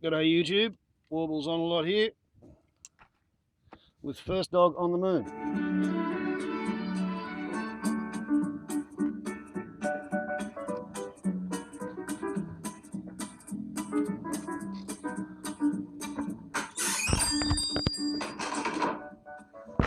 G'day YouTube, Warbles on a lot here with First Dog on the Moon.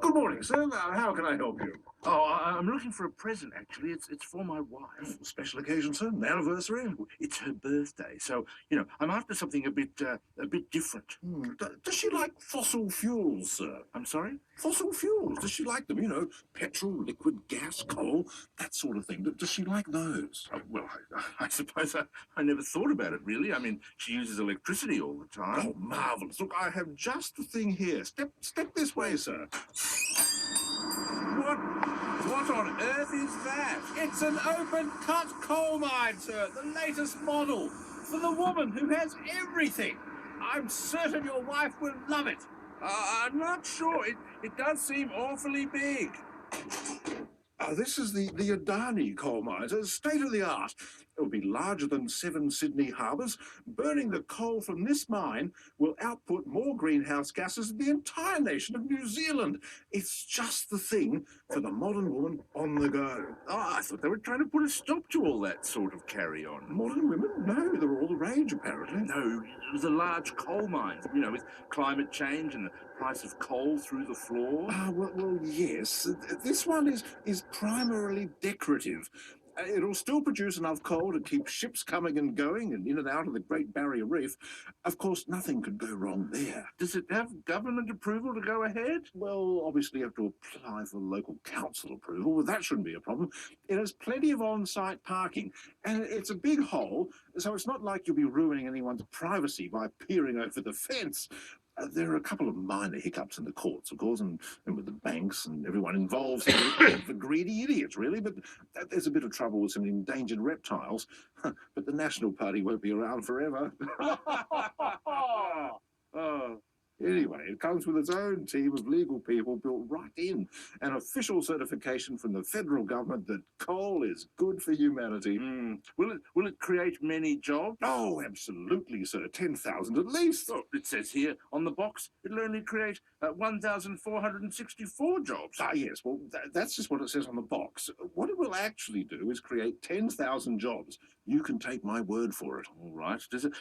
Good morning, sir. How can I help you? Oh, I'm looking for a present, actually. It's for my wife. Special occasion, sir? An anniversary? It's her birthday, so, I'm after something a bit different. Does she like fossil fuels, sir? I'm sorry? Fossil fuels. Does she like them? Petrol, liquid, gas, coal, that sort of thing. Does she like those? Well, I suppose I never thought about it, really. I mean, she uses electricity all the time. Oh, marvellous. Look, I have just the thing here. Step this way, sir. What on earth is that? It's an open-cut coal mine, sir. The latest model. For the woman who has everything. I'm certain your wife will love it. I'm not sure. It does seem awfully big. This is the Adani Coal mines, state of the art. It will be larger than 7 Sydney harbours. Burning the coal from this mine will output more greenhouse gases than the entire nation of New Zealand. It's just the thing for the modern woman on the go. Oh, I thought they were trying to put a stop to all that sort of carry-on. Modern women? No, they're all the rage, apparently. No, the large coal mines, with climate change and the price of coal through the floor. Well, yes. This one is primarily decorative. It'll still produce enough coal to keep ships coming and going and in and out of the Great Barrier Reef. Of course, nothing could go wrong there. Does it have government approval to go ahead? Well, obviously you have to apply for local council approval, but that shouldn't be a problem. It has plenty of on-site parking, and it's a big hole, so it's not like you'll be ruining anyone's privacy by peering over the fence. There are a couple of minor hiccups in the courts, of course, and with the banks and everyone involved. For greedy idiots, really, but there's a bit of trouble with some endangered reptiles. But the National Party won't be around forever. Anyway, it comes with its own team of legal people built right in, an official certification from the federal government that coal is good for humanity. Will it create many jobs? Oh, absolutely, sir. 10,000 at least. Oh, it says here on the box it'll only create 1,464 jobs. Yes, well, that's just what it says on the box. What it will actually do is create 10,000 jobs. You can take my word for it. All right. Does it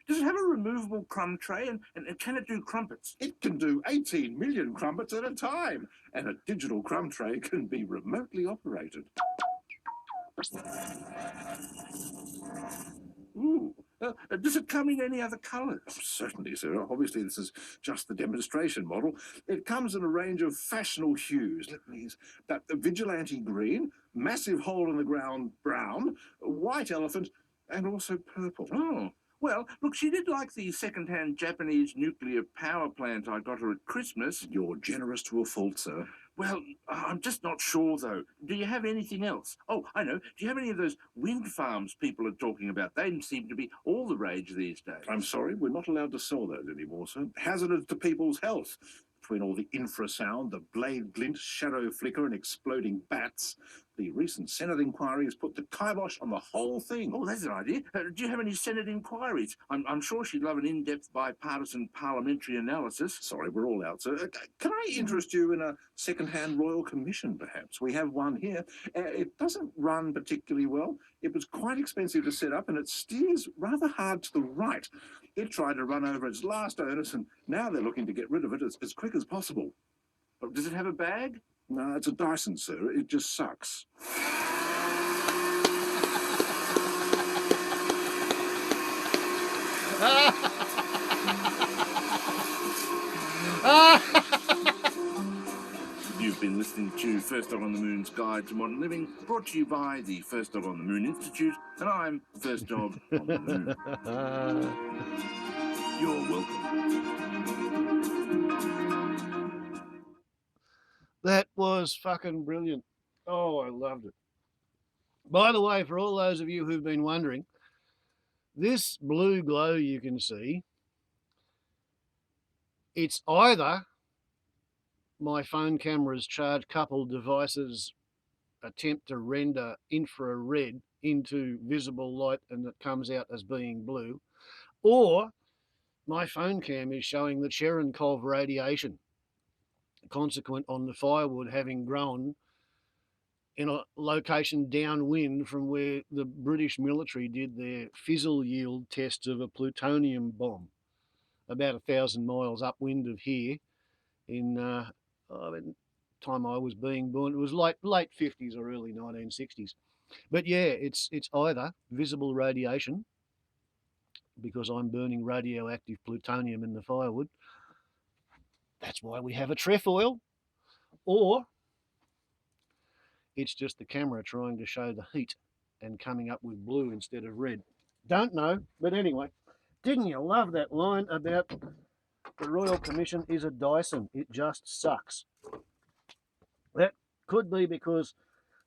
have a removable crumb tray, and can it do crumpets? It can do 18 million crumpets at a time, and a digital crumb tray can be remotely operated. Ooh. Does it come in any other colours? Certainly, sir. Obviously, this is just the demonstration model. It comes in a range of fashionable hues. Let me use that vigilante green, massive hole in the ground brown, white elephant, and also purple. Oh. Well, look, she did like the second-hand Japanese nuclear power plant I got her at Christmas. You're generous to a fault, sir. Well, I'm just not sure, though. Do you have anything else? Oh, I know. Do you have any of those wind farms people are talking about? They seem to be all the rage these days. I'm sorry, we're not allowed to sell those anymore, sir. Hazardous to people's health. Between all the infrasound, the blade glint, shadow flicker, and exploding bats, the recent Senate inquiry has put the kibosh on the whole thing. Oh, that's an idea. Do you have any Senate inquiries? I'm sure she'd love an in-depth bipartisan parliamentary analysis. Sorry, we're all out, sir. Can I interest you in a second-hand royal commission, perhaps? We have one here. It doesn't run particularly well. It was quite expensive to set up, and it steers rather hard to the right. It tried to run over its last owners, and now they're looking to get rid of it as quick as possible. Oh, does it have a bag? No, it's a Dyson, sir. It just sucks. You've been listening to First Dog on the Moon's Guide to Modern Living, brought to you by the First Dog on the Moon Institute, and I'm First Dog on the Moon. You're welcome. That was fucking brilliant. Oh, I loved it. By the way, for all those of you who've been wondering, this blue glow you can see, it's either my phone camera's charge-coupled devices attempt to render infrared into visible light and it comes out as being blue, or my phone cam is showing the Cherenkov radiation consequent on the firewood having grown in a location downwind from where the British military did their fizzle yield tests of a plutonium bomb, about 1,000 miles upwind of here. In time I was being born, it was late 50s or early 1960s. But yeah, it's either visible radiation, because I'm burning radioactive plutonium in the firewood. That's why we have a trefoil. Or it's just the camera trying to show the heat and coming up with blue instead of red. Don't know, but anyway, didn't you love that line about the Royal Commission is a Dyson? It just sucks. That could be because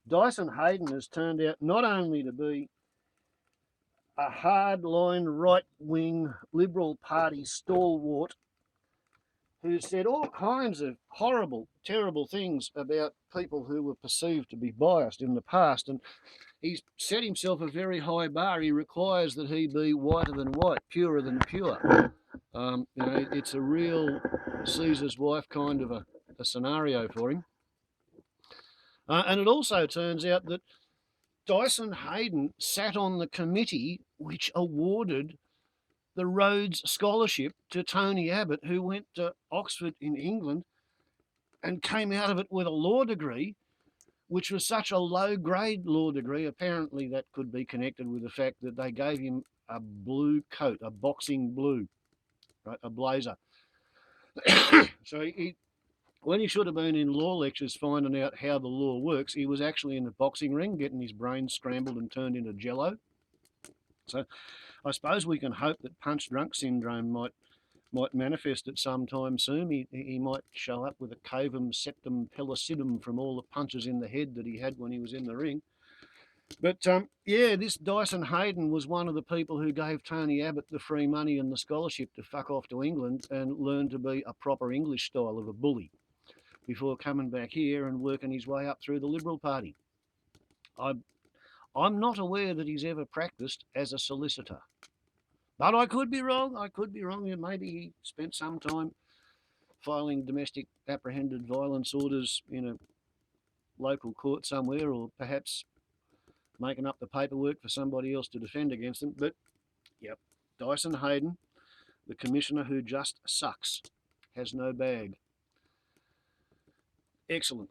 Dyson Heydon has turned out not only to be a hardline right-wing Liberal Party stalwart who said all kinds of horrible, terrible things about people who were perceived to be biased in the past, and he's set himself a very high bar. He requires that he be whiter than white, purer than pure. It's a real Caesar's wife kind of a scenario for him. And it also turns out that Dyson Heydon sat on the committee which awarded the Rhodes Scholarship to Tony Abbott, who went to Oxford in England and came out of it with a law degree, which was such a low-grade law degree. Apparently that could be connected with the fact that they gave him a blue coat, a boxing blue, right, a blazer. So when he should have been in law lectures finding out how the law works, he was actually in the boxing ring getting his brain scrambled and turned into jello. So I suppose we can hope that punch drunk syndrome might manifest at some time soon. He might show up with a cavum septum pellucidum from all the punches in the head that he had when he was in the ring. But yeah, this Dyson Heydon was one of the people who gave Tony Abbott the free money and the scholarship to fuck off to England and learn to be a proper English style of a bully before coming back here and working his way up through the Liberal Party. I'm not aware that he's ever practiced as a solicitor. But I could be wrong. Maybe he spent some time filing domestic apprehended violence orders in a local court somewhere, or perhaps making up the paperwork for somebody else to defend against them. But, yep, Dyson Heydon, the commissioner who just sucks, has no bag. Excellent.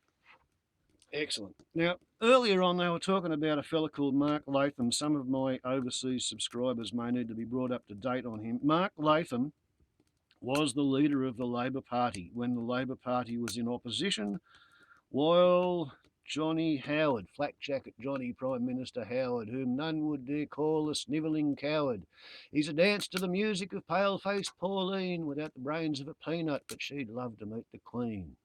Now, earlier on, they were talking about a fella called Mark Latham. Some of my overseas subscribers may need to be brought up to date on him. Mark Latham was the leader of the Labor Party when the Labor Party was in opposition, while Johnny Howard, flak jacket Johnny, Prime Minister Howard, whom none would dare call a snivelling coward. He's a dance to the music of pale-faced Pauline without the brains of a peanut, but she'd love to meet the Queen.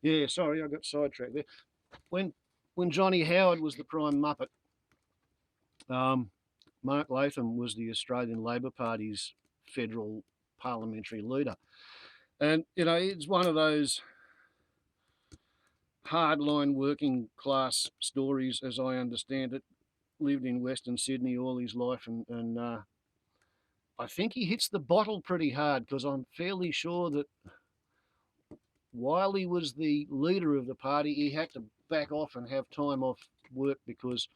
Yeah, sorry, I got sidetracked there. When Johnny Howard was the Prime Muppet, Mark Latham was the Australian Labor Party's federal parliamentary leader. And, it's one of those hardline working class stories, as I understand it. Lived in Western Sydney all his life, and I think he hits the bottle pretty hard, because I'm fairly sure that while he was the leader of the party, he had to back off and have time off work because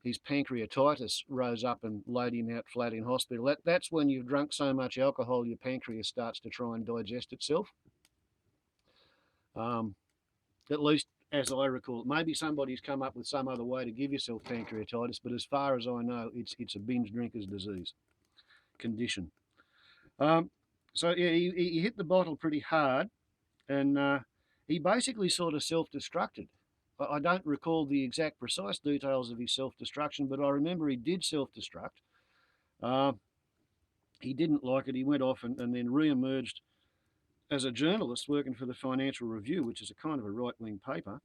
his pancreatitis rose up and laid him out flat in hospital. That's when you've drunk so much alcohol, your pancreas starts to try and digest itself. At least as I recall. Maybe somebody's come up with some other way to give yourself pancreatitis, but as far as I know, it's a binge drinker's disease condition. So yeah, he hit the bottle pretty hard, and he basically sort of self-destructed. I don't recall the exact precise details of his self-destruction, but I remember he did self-destruct. He didn't like it. He went off and then re-emerged as a journalist working for the Financial Review, which is a kind of a right-wing paper.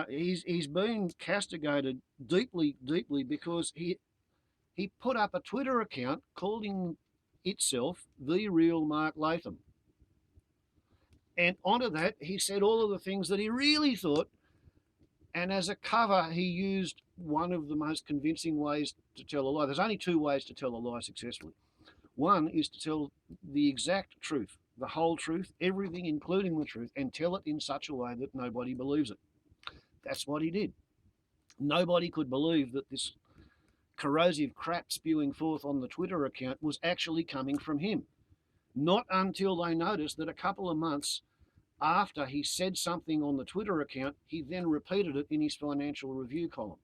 He's been castigated deeply because he put up a Twitter account calling itself The Real Mark Latham. And onto that, he said all of the things that he really thought. And as a cover, he used one of the most convincing ways to tell a lie. There's only two ways to tell a lie successfully. One is to tell the exact truth, the whole truth, everything including the truth, and tell it in such a way that nobody believes it. That's what he did. Nobody could believe that this corrosive crap spewing forth on the Twitter account was actually coming from him. Not until they noticed that a couple of months after he said something on the Twitter account, he then repeated it in his Financial Review column.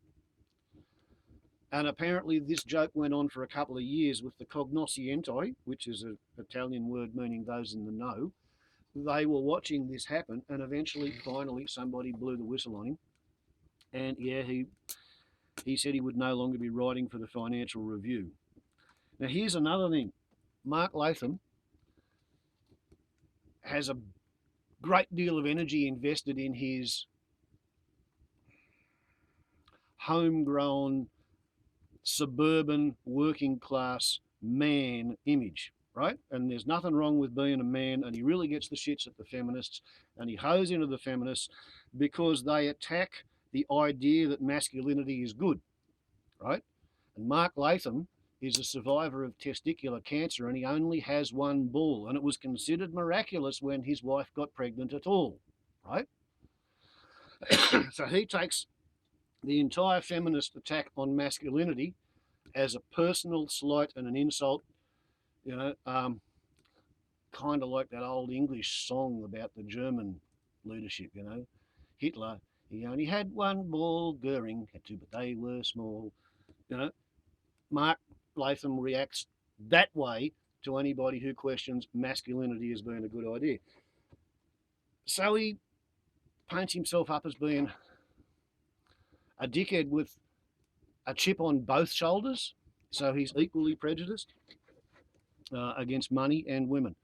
And apparently this joke went on for a couple of years with the cognoscienti, which is an Italian word meaning those in the know. They were watching this happen, and eventually, finally, somebody blew the whistle on him. And yeah, he said he would no longer be writing for the Financial Review. Now, here's another thing. Mark Latham has a great deal of energy invested in his homegrown, suburban, working class man image, right? And there's nothing wrong with being a man, and he really gets the shits at the feminists, and he hoes into the feminists because they attack the idea that masculinity is good, right? And Mark Latham is a survivor of testicular cancer, and he only has one ball, and it was considered miraculous when his wife got pregnant at all, right? So he takes the entire feminist attack on masculinity as a personal slight and an insult, you know, kind of like that old English song about the German leadership, you know. Hitler, he only had one ball, Goering had two, but they were small, you know. Mark Latham reacts that way to anybody who questions masculinity as being a good idea. So he paints himself up as being a dickhead with a chip on both shoulders, so he's equally prejudiced against money and women.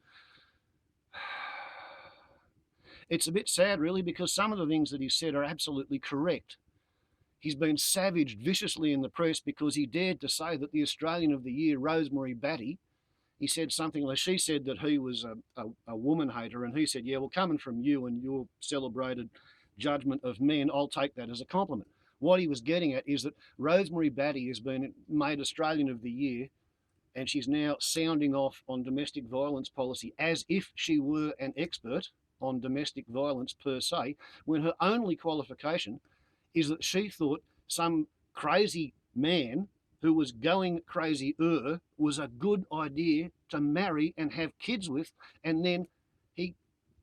It's a bit sad, really, because some of the things that he said are absolutely correct. He's been savaged viciously in the press because he dared to say that the Australian of the Year, Rosemary Batty, he said something like, she said that he was a woman hater, and he said, yeah, well, coming from you and your celebrated judgment of men, I'll take that as a compliment. What he was getting at is that Rosemary Batty has been made Australian of the Year, and she's now sounding off on domestic violence policy as if she were an expert on domestic violence per se, when her only qualification is that she thought some crazy man who was going crazier was a good idea to marry and have kids with, and then he,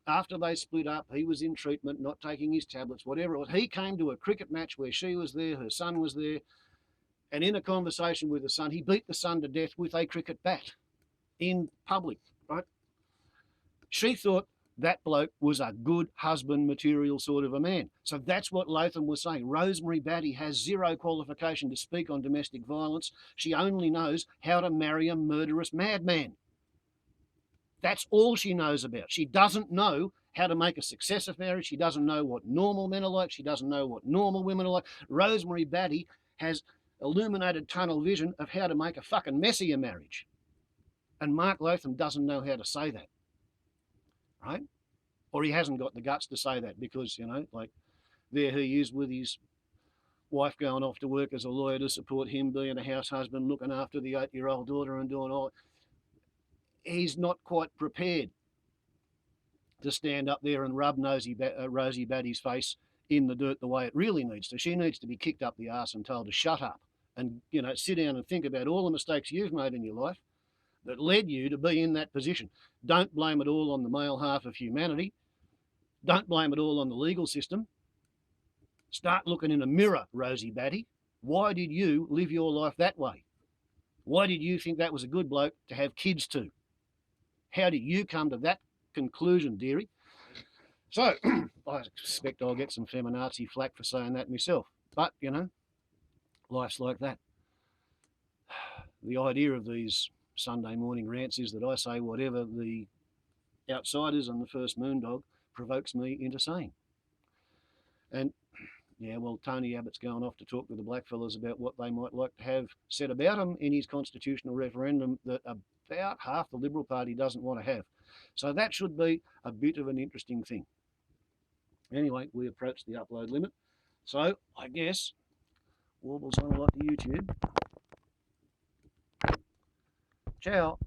after they split up, he was in treatment, not taking his tablets, whatever it was. He came to a cricket match where she was there, her son was there, and in a conversation with the son, he beat the son to death with a cricket bat in public, right? She thought that bloke was a good husband material sort of a man. So that's what Latham was saying. Rosemary Batty has zero qualification to speak on domestic violence. She only knows how to marry a murderous madman. That's all she knows about. She doesn't know how to make a success of marriage. She doesn't know what normal men are like. She doesn't know what normal women are like. Rosemary Batty has illuminated tunnel vision of how to make a fucking messier marriage. And Mark Latham doesn't know how to say that. Right? Or he hasn't got the guts to say that because, you know, like there he is with his wife going off to work as a lawyer to support him being a house husband, looking after the 8-year-old daughter and doing all. He's not quite prepared to stand up there and rub Rosie Batty's face in the dirt the way it really needs to. She needs to be kicked up the arse and told to shut up and, you know, sit down and think about all the mistakes you've made in your life that led you to be in that position. Don't blame it all on the male half of humanity. Don't blame it all on the legal system. Start looking in a mirror, Rosie Batty. Why did you live your life that way? Why did you think that was a good bloke to have kids to? How did you come to that conclusion, dearie? So, I expect I'll get some feminazi flack for saying that myself. But, you know, life's like that. The idea of these Sunday morning rants is that I say whatever the outsiders and the first Moondog provokes me into saying. And yeah, well, Tony Abbott's going off to talk to the blackfellas about what they might like to have said about him in his constitutional referendum that about half the Liberal Party doesn't want to have. So that should be a bit of an interesting thing. Anyway, we approach the upload limit. So I guess warbles on a lot to YouTube. Ciao.